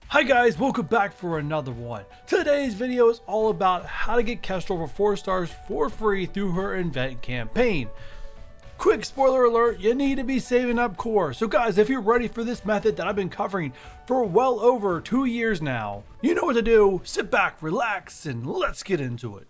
Hi guys, welcome back for another one. Today's video is all about how to get Kestrel for 4 stars for free through her event campaign. Quick spoiler alert, you need to be saving up core. So guys, if you're ready for this method that I've been covering for well over 2 years now, you know what to do. Sit back, relax, and let's get into it.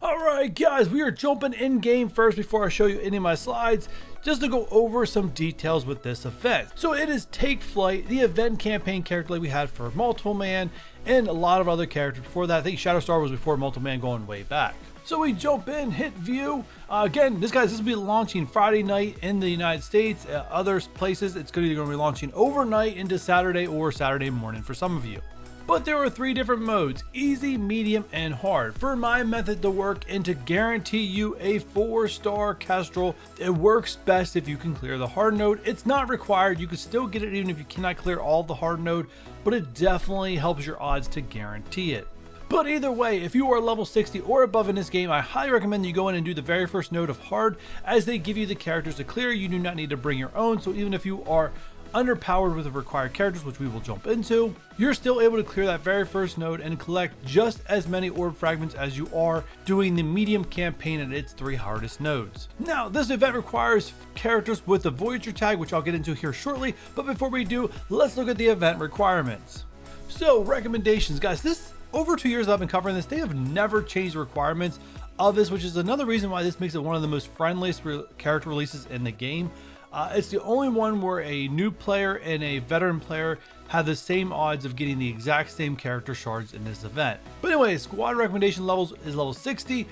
Alright guys, we are jumping in game first before I show you any of my slides, just to go over some details with this event. So it is Take Flight, the event campaign character like we had for Multiple Man and a lot of other characters before that. I think Shatterstar was before Multiple Man, going way back. So we jump in, hit view. Again, this will be launching Friday night in the United States. Other places, it's going to be launching overnight into Saturday or Saturday morning for some of you. But there are 3 different modes: easy, medium, and hard. For my method to work and to guarantee you a 4-star Kestrel, it works best if you can clear the hard node. It's not required, you can still get it even if you cannot clear all the hard node, but it definitely helps your odds to guarantee it. But either way, if you are level 60 or above in this game, I highly recommend you go in and do the very first node of hard, as they give you the characters to clear. You do not need to bring your own, so even if you are underpowered with the required characters, which we will jump into, you're still able to clear that very first node and collect just as many orb fragments as you are doing the medium campaign at its 3 hardest nodes. Now, this event requires characters with the Voyager tag, which I'll get into here shortly, but before we do, let's look at the event requirements. So, recommendations, guys. This over 2 years that I've been covering this, they have never changed the requirements of this, which is another reason why this makes it one of the most friendliest character releases in the game. It's the only one where a new player and a veteran player have the same odds of getting the exact same character shards in this event. But anyway, squad recommendation levels is level 60,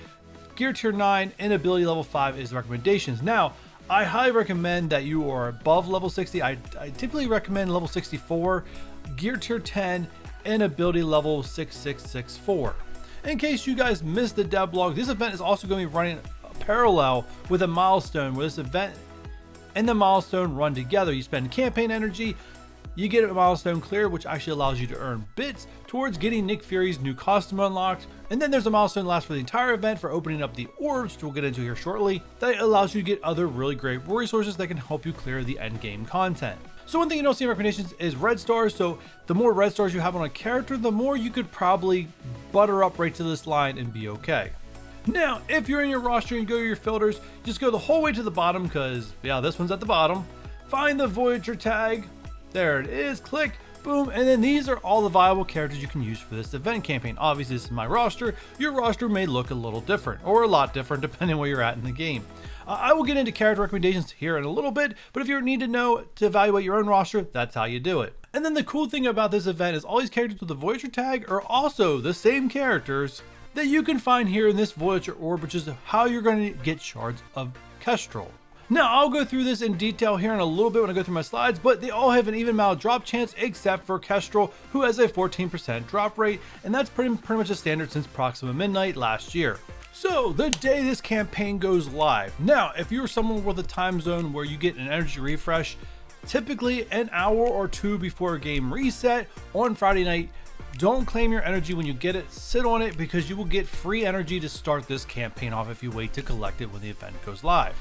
gear tier 9, and ability level 5 is recommendations. Now, I highly recommend that you are above level 60. I typically recommend level 64, gear tier 10, and ability level 6664. In case you guys missed the devlog, this event is also going to be running parallel with a milestone, where this event and the milestone run together. You spend campaign energy, you get a milestone clear, which actually allows you to earn bits towards getting Nick Fury's new costume unlocked. And then there's a milestone last for the entire event for opening up the orbs, which we'll get into here shortly, that allows you to get other really great resources that can help you clear the end game content. So one thing you don't see in recommendations is red stars. So the more red stars you have on a character, the more you could probably butter up right to this line and be okay. Now, if you're in your roster and go to your filters, just go the whole way to the bottom, because yeah, this one's at the bottom. Find the Voyager tag. There it is. Click, boom, and then these are all the viable characters you can use for this event campaign. Obviously, this is my roster. Your roster may look a little different, or a lot different, depending on where you're at in the game. I will get into character recommendations here in a little bit, but if you need to know to evaluate your own roster, that's how you do it. And then the cool thing about this event is all these characters with the Voyager tag are also the same characters that you can find here in this Voyager orb, which is how you're going to get shards of Kestrel. Now, I'll go through this in detail here in a little bit when I go through my slides, but they all have an even amount of drop chance except for Kestrel, who has a 14% drop rate, and that's pretty much a standard since Proxima Midnight last year. So, the day this campaign goes live. Now, if you're someone with a time zone where you get an energy refresh, typically an hour or 2 before a game reset on Friday night, don't claim your energy when you get it. Sit on it, because you will get free energy to start this campaign off if you wait to collect it when the event goes live.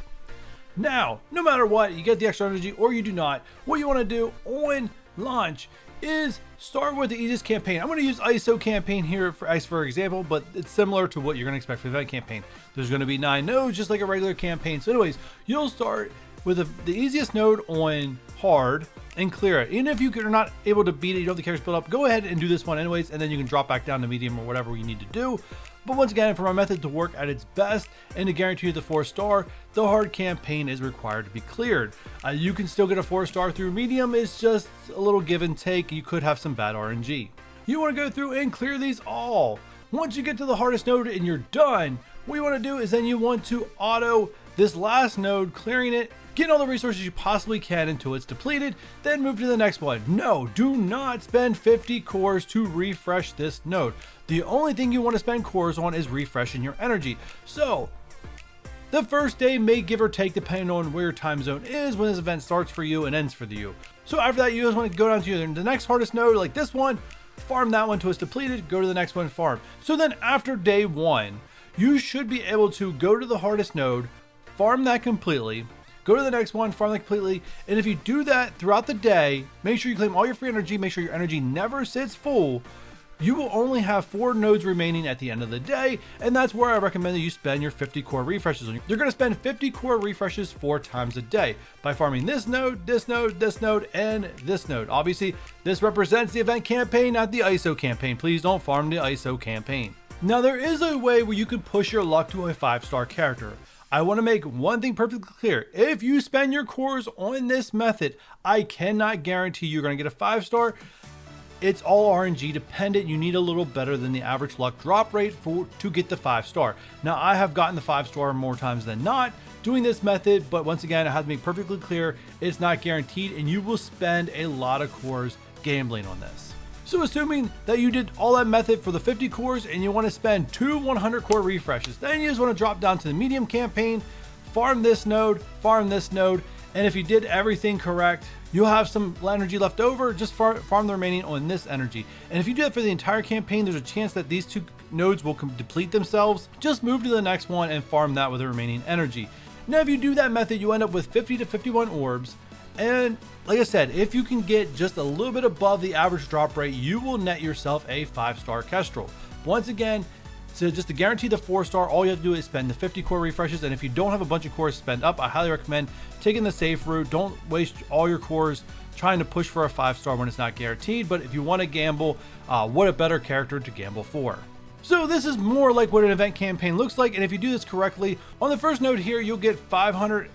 Now, no matter what, you get the extra energy or you do not, what you want to do on launch is start with the easiest campaign. I'm going to use ISO campaign here for example, but it's similar to what you're going to expect for the event campaign. There's going to be 9 nodes just like a regular campaign. So anyways, you'll start with the easiest node on hard and clear it. Even if you're not able to beat it, you don't have the characters built up, go ahead and do this one anyways, and then you can drop back down to medium or whatever you need to do. But once again, for my method to work at its best and to guarantee you the 4-star, the hard campaign is required to be cleared. You can still get a 4-star through medium, it's just a little give and take. You could have some bad RNG. You want to go through and clear these all. Once you get to the hardest node and you're done, what you want to do is then you want to auto this last node, clearing it, getting all the resources you possibly can until it's depleted, then move to the next one. No, do not spend 50 cores to refresh this node. The only thing you want to spend cores on is refreshing your energy. So The first day may give or take depending on where your time zone is when this event starts for you and ends for you. So after that, you just want to go down to the next hardest node, like this one, farm that one till it's depleted, go to the next one, farm. So then after day 1, you should be able to go to the hardest node, farm that completely, go to the next one, farm that completely, and if you do that throughout the day, make sure you claim all your free energy, make sure your energy never sits full, you will only have 4 nodes remaining at the end of the day, and that's where I recommend that you spend your 50 core refreshes. You're going to spend 50 core refreshes 4 times a day by farming this node, this node, this node, and this node. Obviously, this represents the event campaign, not the ISO campaign. Please don't farm the ISO campaign. Now, there is a way where you can push your luck to a 5-star character. I want to make one thing perfectly clear. If you spend your cores on this method, I cannot guarantee you're going to get a 5-star. It's all RNG dependent. You need a little better than the average luck drop rate to get the 5-star. Now, I have gotten the 5-star more times than not doing this method, but once again, I have to make perfectly clear it's not guaranteed, and you will spend a lot of cores gambling on this. So assuming that you did all that method for the 50 cores and you want to spend 2 100 core refreshes, then you just want to drop down to the medium campaign, farm this node, and if you did everything correct, you'll have some energy left over. Just farm the remaining on this energy. And if you do that for the entire campaign, there's a chance that these 2 nodes will deplete themselves. Just move to the next one and farm that with the remaining energy. Now, if you do that method, you end up with 50 to 51 orbs. And like I said, if you can get just a little bit above the average drop rate, you will net yourself a 5-star Kestrel. Once again, so just to guarantee the 4-star, all you have to do is spend the 50 core refreshes. And if you don't have a bunch of cores spent up, I highly recommend taking the safe route. Don't waste all your cores trying to push for a 5-star when it's not guaranteed. But if you want to gamble, what a better character to gamble for. So this is more like what an event campaign looks like. And if you do this correctly, on the first node here, you'll get 500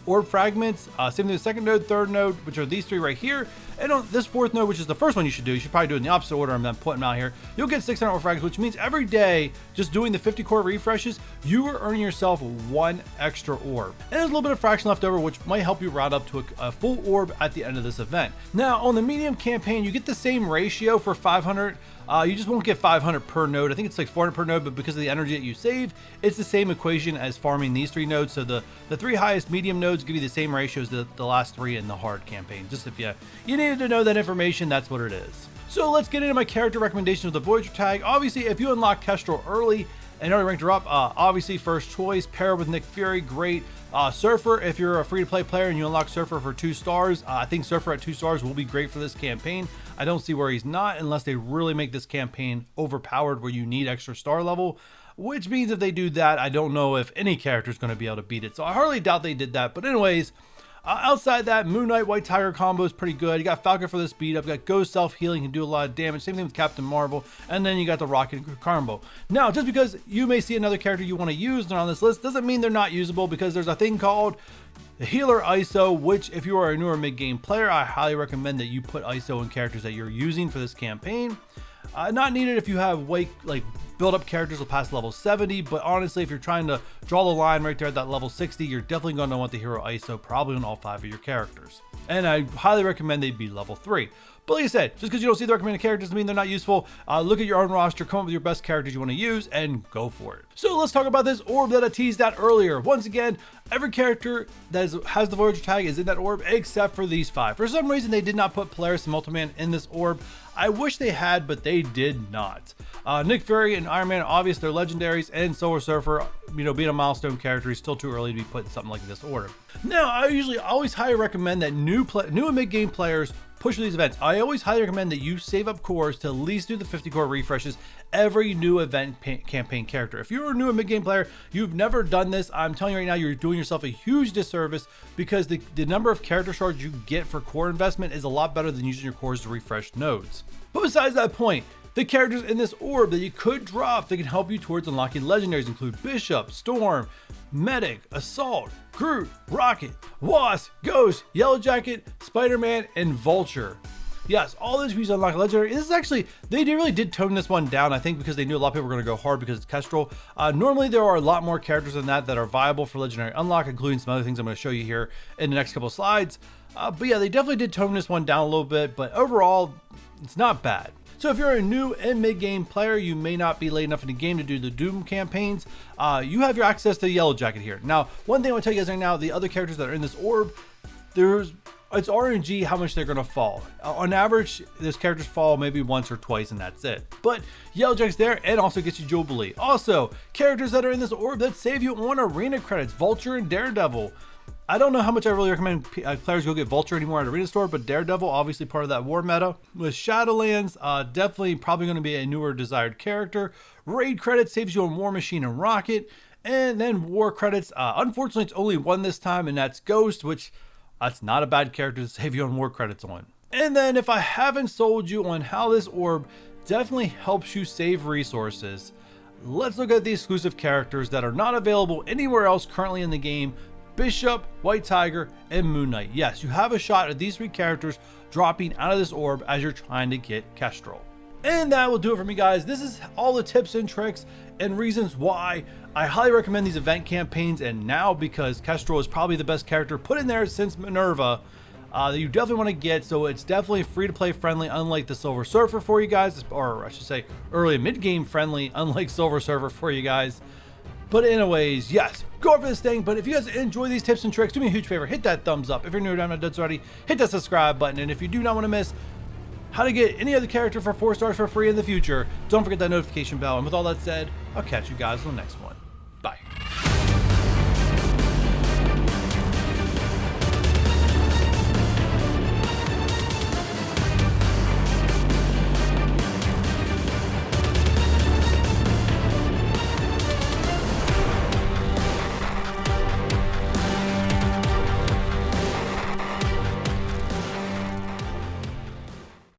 orb fragments. Same thing with the second node, third node, which are these 3 right here. And on this 4th node, which is the first one you should do, you should probably do it in the opposite order. I'm then putting them out here. You'll get 600 orb fragments, which means every day, just doing the 50 core refreshes, you are earning yourself 1 extra orb. And there's a little bit of fraction left over, which might help you round up to a full orb at the end of this event. Now, on the medium campaign, you get the same ratio for 500. You just won't get 500 per node. I think it's like 400 per node, but because of the energy that you save, it's the same equation as farming these 3 nodes. So the 3 highest medium nodes give you the same ratios as the last 3 in the hard campaign. Just if you needed to know that information, that's what it is. So let's get into my character recommendations with the Voyager tag. Obviously, if you unlock Kestrel early and already ranked her up, obviously first choice, pair with Nick Fury, great. Surfer, if you're a free-to-play player and you unlock Surfer for 2 stars, I think Surfer at 2 stars will be great for this campaign. I don't see where he's not unless they really make this campaign overpowered where you need extra star level, which means if they do that, I don't know if any character is going to be able to beat it. So I hardly doubt they did that. But anyways, outside that, Moon Knight, White Tiger combo is pretty good. You got Falcon for the speed up, you got Ghost self-healing, can do a lot of damage. Same thing with Captain Marvel. And then you got the Rocket combo. Now, just because you may see another character you want to use on this list doesn't mean they're not usable, because there's a thing called the Healer ISO, which if you are a newer mid-game player, I highly recommend that you put ISO in characters that you're using for this campaign. Not needed if you have build up characters will pass level 70, but honestly, if you're trying to draw the line right there at that level 60, you're definitely going to want the Hero ISO probably on all 5 of your characters. And I highly recommend they be level 3. But like I said, just because you don't see the recommended characters doesn't mean they're not useful. Look at your own roster, come up with your best characters you want to use, and go for it. So let's talk about this orb that I teased out earlier. Once again, every character that has the Voyager tag is in that orb except for these 5. For some reason, they did not put Polaris and Multiman in this orb. I wish they had, but they did not. Nick Fury and Iron Man, obvious, they're legendaries, and Solar Surfer, being a milestone character, is still too early to be put in something like this order. Now, I always highly recommend that new and mid-game players push these events. I always highly recommend that you save up cores to at least do the 50 core refreshes every new event campaign character. If you're a new mid-game player, you've never done this, I'm telling you right now, you're doing yourself a huge disservice, because the number of character shards you get for core investment is a lot better than using your cores to refresh nodes. But besides that point, the characters in this orb that you could drop that can help you towards unlocking legendaries include Bishop, Storm, Medic, Assault, Groot, Rocket, Wasp, Ghost, Yellow Jacket, Spider-Man, and Vulture. Yes, all those views unlock legendary. This is actually, they really did tone this one down, I think, because they knew a lot of people were going to go hard because it's Kestrel. Normally, there are a lot more characters than that are viable for legendary unlock, including some other things I'm going to show you here in the next couple of slides. But yeah, they definitely did tone this one down a little bit, but overall, it's not bad. So if you're a new and mid-game player, you may not be late enough in the game to do the Doom campaigns. You have your access to the Yellow Jacket here. Now, one thing I want to tell you guys right now, the other characters that are in this orb, there's it's RNG how much they're gonna fall. On average, those characters fall maybe once or twice and that's it. But Yellowjack's there and also gets you Jubilee. Also, characters that are in this orb that save you on arena credits, Vulture and Daredevil. I don't know how much I really recommend players go get Vulture anymore at Arena Store, but Daredevil, obviously part of that war meta. With Shadowlands, definitely probably going to be a newer desired character. Raid credits saves you on War Machine and Rocket. And then war credits, unfortunately it's only one this time, and that's Ghost, which that's not a bad character to save you on war credits on. And then if I haven't sold you on how this orb definitely helps you save resources, let's look at the exclusive characters that are not available anywhere else currently in the game. Bishop, White Tiger, and Moon Knight. Yes, you have a shot at these three characters dropping out of this orb as you're trying to get Kestrel. And that will do it for me, guys. This is all the tips and tricks and reasons why I highly recommend these event campaigns, and now because Kestrel is probably the best character put in there since Minerva that you definitely want to get. So it's definitely free to play friendly, unlike the Silver Surfer for you guys, or I should say early and mid game friendly, unlike Silver Surfer for you guys. But anyways, yes, go for this thing. But if you guys enjoy these tips and tricks, do me a huge favor, hit that thumbs up. If you're new, not done already, hit that subscribe button. And if you do not want to miss how to get any other character for 4 stars for free in the future, don't forget that notification bell. And with all that said, I'll catch you guys on the next one.